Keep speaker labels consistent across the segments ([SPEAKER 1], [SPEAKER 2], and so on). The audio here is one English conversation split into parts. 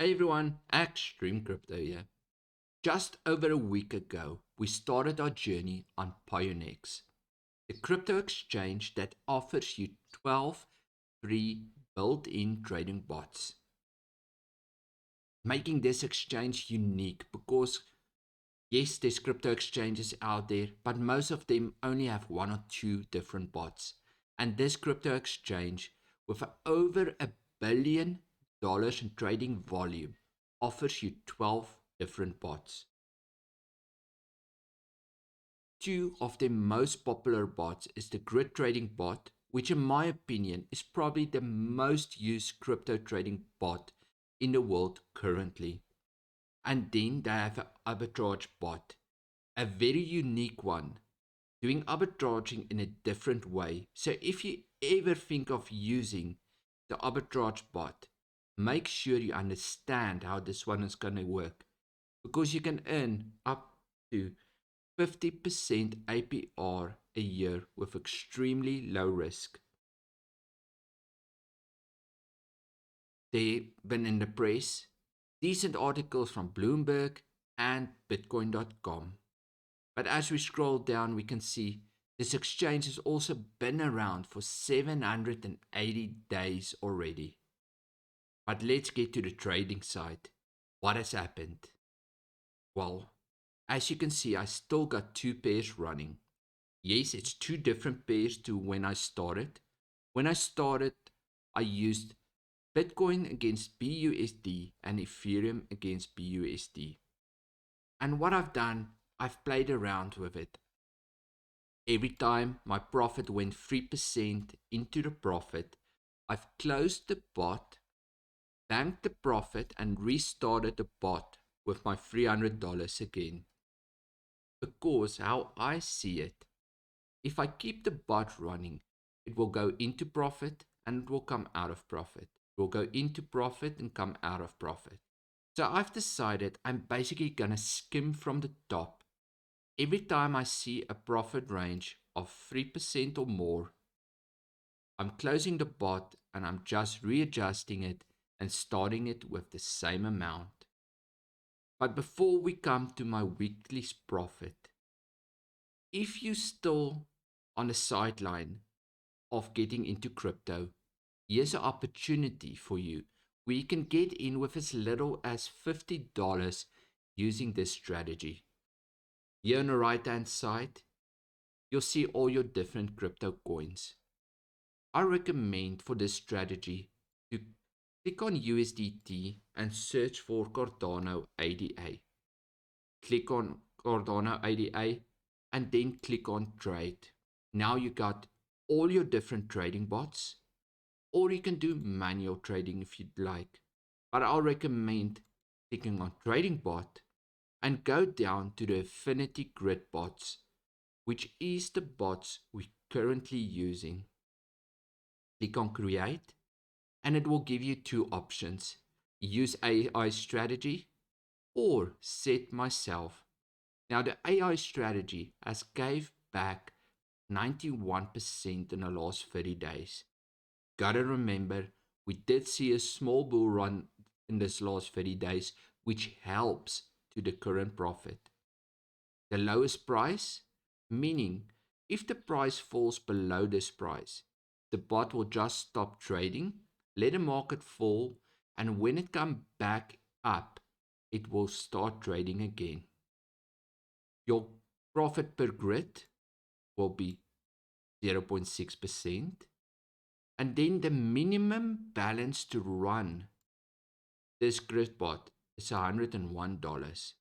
[SPEAKER 1] Hey everyone, Extreme Crypto here. Just over a week ago, we started our journey on Pionex, the crypto exchange that offers you 12 free built-in trading bots, making this exchange unique because yes, there's crypto exchanges out there, but most of them only have one or two different bots. And this crypto exchange, with over $1 billion in trading volume, offers you 12 different bots. Two of the most popular bots is the grid trading bot, which in my opinion is probably the most used crypto trading bot in the world currently. And then they have an arbitrage bot, a very unique one, doing arbitraging in a different way. So if you ever think of using the arbitrage bot, make sure you understand how this one is going to work, because you can earn up to 50% APR a year with extremely low risk. They've been in the press, decent articles from Bloomberg and Bitcoin.com. But as we scroll down, we can see this exchange has also been around for 780 days already. But let's get to the trading side. What has happened? Well, as you can see, I still got two pairs running. Yes, it's two different pairs to when I started. When I started, I used Bitcoin against BUSD and Ethereum against BUSD. And what I've done, I've played around with it. Every time my profit went 3% into the profit, I've closed the bot, banked the profit, and restarted the bot with my $300 again. Because how I see it, if I keep the bot running, it will go into profit and it will come out of profit. It will go into profit and come out of profit. So I've decided I'm basically going to skim from the top. Every time I see a profit range of 3% or more, I'm closing the bot and I'm just readjusting it and starting it with the same amount. But before we come to my weekly profit, if you're still on the sideline of getting into crypto, here's an opportunity for you where you can get in with as little as $50 using this strategy. Here on the right hand side, you'll see all your different crypto coins. I recommend for this strategy to click on USDT and search for Cardano ADA. Click on Cardano ADA and then click on trade. Now you got all your different trading bots, or you can do manual trading if you'd like. But I'll recommend clicking on trading bot and go down to the Affinity Grid bots, which is the bots we're currently using. Click on create and it will give you two options: use AI strategy or set myself. Now the AI strategy has gave back 91% in the last 30 days. Gotta remember, we did see a small bull run in this last 30 days, which helps to the current profit. The lowest price, meaning if the price falls below this price, the bot will just stop trading, let the market fall, and when it comes back up, it will start trading again. Your profit per grid will be 0.6%. And then the minimum balance to run this grid bot is $101.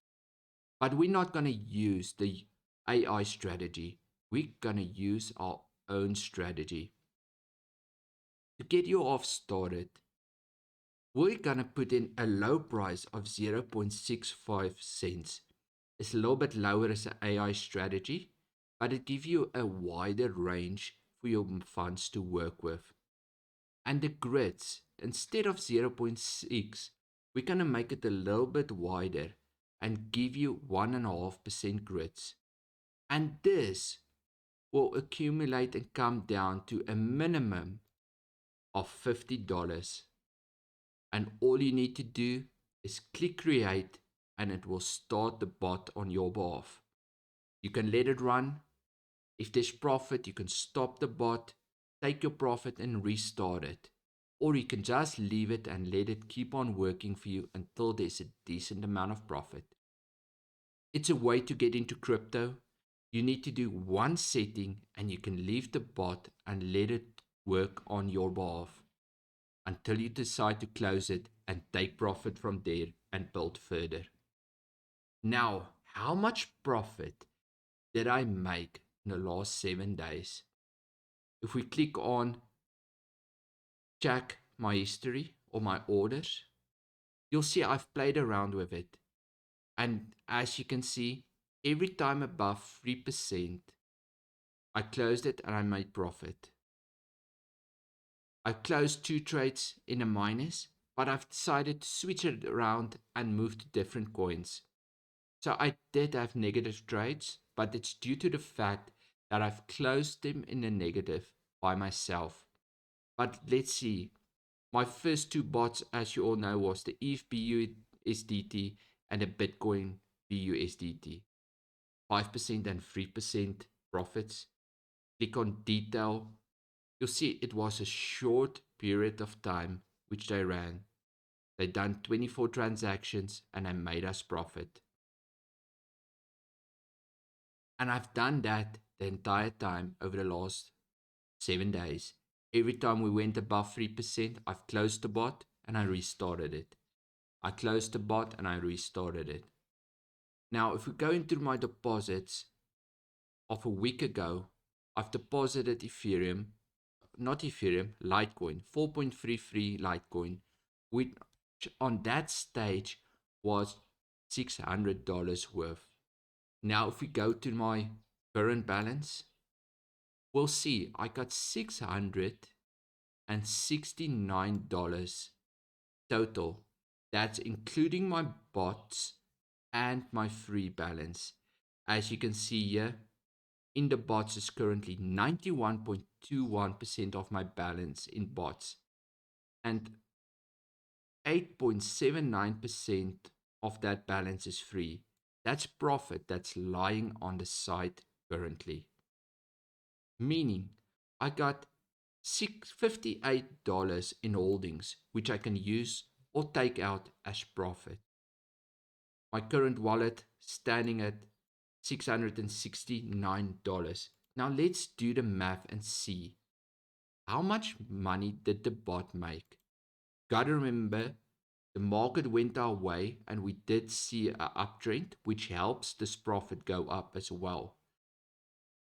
[SPEAKER 1] But we're not going to use the AI strategy. We're going to use our own strategy. To get you off started, we're going to put in a low price of 0.65 cents. It's a little bit lower as an AI strategy, but it gives you a wider range for your funds to work with. And the grids, instead of 0.6, we're going to make it a little bit wider and give you 1.5% grids. And this will accumulate and come down to a minimum of $50. And all you need to do is click create and it will start the bot on your behalf. You can let it run. If there's profit, you can stop the bot, take your profit and restart it. Or you can just leave it and let it keep on working for you until there's a decent amount of profit. It's a way to get into crypto. You need to do one setting and you can leave the bot and let it work on your behalf until you decide to close it and take profit from there and build further. Now, how much profit did I make in the last 7 days? If we click on check my history or my orders, you'll see I've played around with it. And as you can see, every time above 3%, I closed it and I made profit. I closed 2 trades in a minus, but I've decided to switch it around and move to different coins. So I did have negative trades, but it's due to the fact that I've closed them in a negative by myself. But let's see. My first 2 bots, as you all know, was the ETH BUSDT and the Bitcoin BUSDT. 5% and 3% profits. Click on detail. You'll see it was a short period of time which they ran. They done 24 transactions and they made us profit. And I've done that the entire time over the last 7 days. Every time we went above 3%, I've closed the bot and I restarted it. I closed the bot and I restarted it. Now, if we go into my deposits of a week ago, I've deposited Litecoin, 4.33 Litecoin, which on that stage was $600 worth. Now, if we go to my current balance, we'll see I got $669 total. That's including my bots and my free balance. As you can see here, in the bots is currently 91.21% of my balance in bots and 8.79% of that balance is free. That's profit that's lying on the side currently. Meaning I got $58 in holdings, which I can use or take out as profit. My current wallet standing at $669. Now let's do the math and see how much money did the bot make. Gotta remember, the market went our way and we did see an uptrend, which helps this profit go up as well.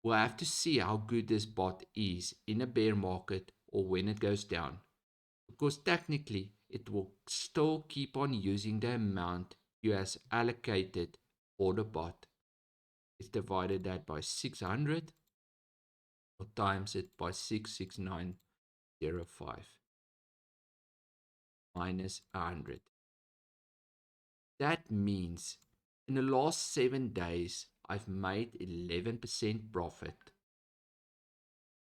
[SPEAKER 1] We'll have to see how good this bot is in a bear market or when it goes down, because technically it will still keep on using the amount you has allocated for the bot. Let's divide that by 600 or times it by 66905 minus 100. That means in the last 7 days, I've made 11% profit.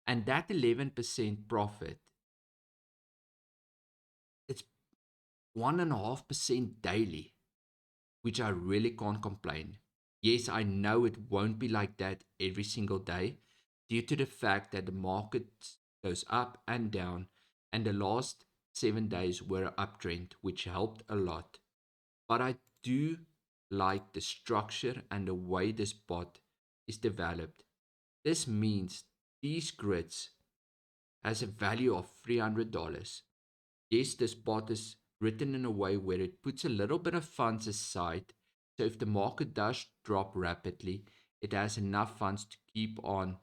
[SPEAKER 1] And that 11% profit, it's 1.5% daily, which I really can't complain. Yes, I know it won't be like that every single day due to the fact that the market goes up and down, and the last 7 days were an uptrend, which helped a lot. But I do like the structure and the way this bot is developed. This means these grids has a value of $300. Yes, this bot is written in a way where it puts a little bit of funds aside, so if the market does drop rapidly, it has enough funds to keep on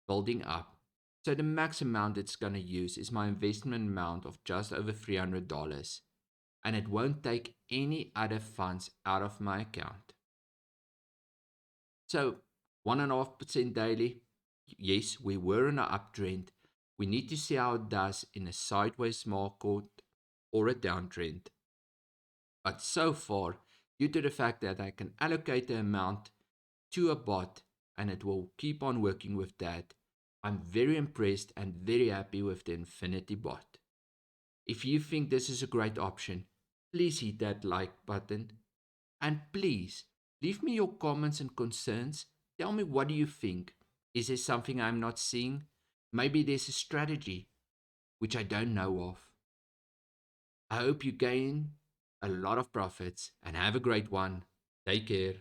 [SPEAKER 1] building up. So the max amount it's going to use is my investment amount of just over $300. And it won't take any other funds out of my account. So 1.5% daily. Yes, we were in an uptrend. We need to see how it does in a sideways market or a downtrend. But so far, due to the fact that I can allocate the amount to a bot and it will keep on working with that, I'm very impressed and very happy with the Infinity bot. If you think this is a great option, please hit that like button. And please leave me your comments and concerns. Tell me, what do you think? Is there something I'm not seeing? Maybe there's a strategy which I don't know of. I hope you gain a lot of profits and have a great one. Take care.